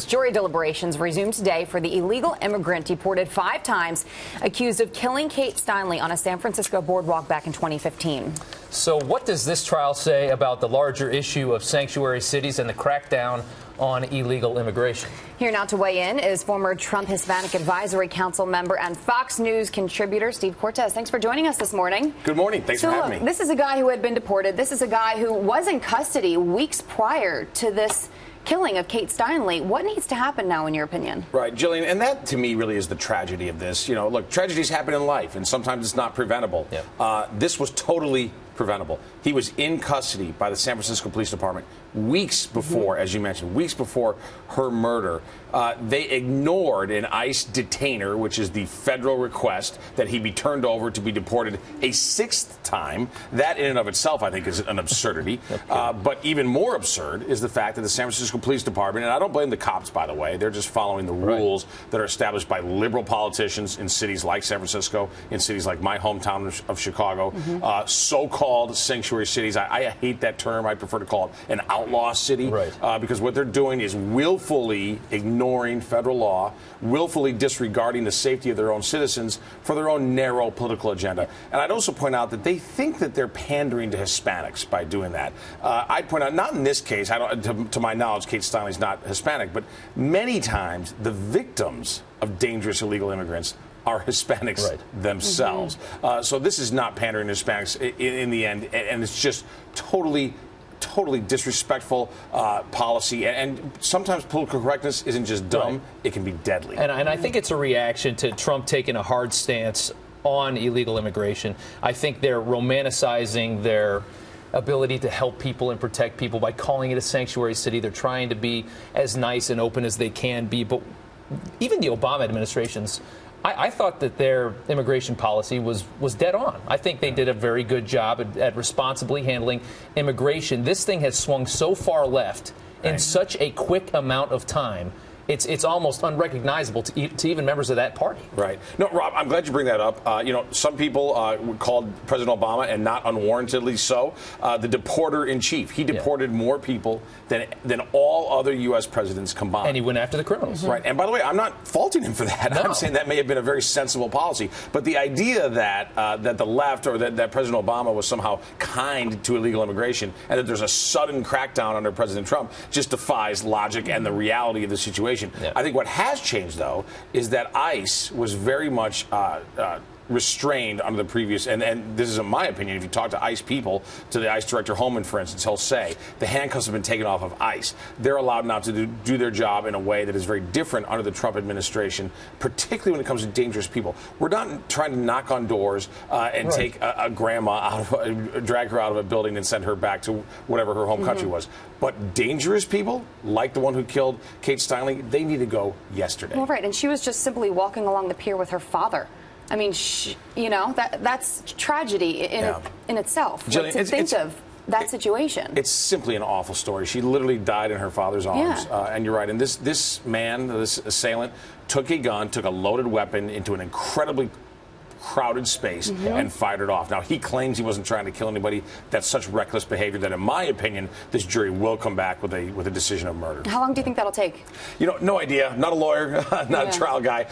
Jury deliberations resumed today for the illegal immigrant deported 5 times, accused of killing Kate Steinle on a San Francisco boardwalk back in 2015. So what does this trial say about the larger issue of sanctuary cities and the crackdown on illegal immigration? Here now to weigh in is former Trump Hispanic Advisory Council member and Fox News contributor Steve Cortes. Thanks for joining us this morning. Good morning. Thanks for having me. This is a guy who had been deported. This is a guy who was in custody weeks prior to this killing of Kate Steinle. What needs to happen now, in your opinion? Right, Jillian, and that to me really is the tragedy of this. You know, look, tragedies happen in life, and sometimes it's not preventable. Yep. This was totally preventable. He was in custody by the San Francisco Police Department weeks before, as you mentioned, weeks before her murder. They ignored an ICE detainer, which is the federal request that he be turned over to be deported a 6th time. That in and of itself, I think, is an absurdity. But even more absurd is the fact that the San Francisco Police Department, and I don't blame the cops, by the way, they're just following the rules that are established by liberal politicians in cities like San Francisco, in cities like my hometown of Chicago, so-called sanctuary cities. I hate that term. I prefer to call it an outlaw city, because what they're doing is willfully ignoring federal law, willfully disregarding the safety of their own citizens for their own narrow political agenda. And I'd also point out that they think that they're pandering to Hispanics by doing that. I'd point out, not in this case, to my knowledge, Kate Steinle is not Hispanic, but many times the victims of dangerous illegal immigrants are Hispanics themselves. So this is not pandering to Hispanics in the end, and it's just totally disrespectful policy, and sometimes political correctness isn't just dumb, it can be deadly. And I think it's a reaction to Trump taking a hard stance on illegal immigration. I think they're romanticizing their ability to help people and protect people by calling it a sanctuary city. They're trying to be as nice and open as they can be, but even the Obama administration's, I thought that their immigration policy was dead on. I think they did a very good job at responsibly handling immigration. This thing has swung so far left in such a quick amount of time. It's almost unrecognizable to even members of that party. Right. No, Rob, I'm glad you bring that up. You know, some people called President Obama, and not unwarrantedly so, the deporter-in-chief. He deported more people than all other U.S. presidents combined. And he went after the criminals. Right. And by the way, I'm not faulting him for that. No. I'm saying that may have been a very sensible policy. But the idea that that the left or that President Obama was somehow kind to illegal immigration and that there's a sudden crackdown under President Trump just defies logic and the reality of the situation. I think what has changed, though, is that ICE was very much restrained under the previous, and this is in my opinion, if you talk to ICE people, to the ICE director Holman, for instance, he'll say the handcuffs have been taken off of ICE. They're allowed now to do their job in a way that is very different under the Trump administration, particularly when it comes to dangerous people. We're not trying to knock on doors and take a grandma out of, drag her out of a building and send her back to whatever her home country was. But dangerous people, like the one who killed Kate Steinle, they need to go yesterday. Well, right, and she was just simply walking along the pier with her father. I mean, you know, that's tragedy in itself. Jillian, to think of that situation. It's simply an awful story. She literally died in her father's arms. And you're right. And this man, this assailant, took a gun, took a loaded weapon into an incredibly crowded space and fired it off. Now, he claims he wasn't trying to kill anybody. That's such reckless behavior that, in my opinion, this jury will come back with a decision of murder. How long do you think that'll take? You know, no idea. Not a lawyer, not a trial guy.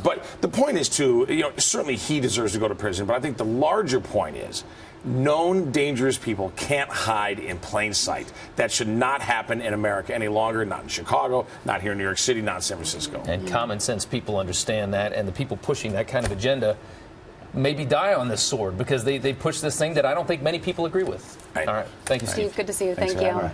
But the point is, too, you know, certainly he deserves to go to prison. But I think the larger point is, known dangerous people can't hide in plain sight. That should not happen in America any longer, not in Chicago, not here in New York City, not in San Francisco. And common sense people understand that, and the people pushing that kind of agenda maybe die on this sword because they push this thing that I don't think many people agree with. All right. Thank you, Steve. Steve, good to see you. Thank you.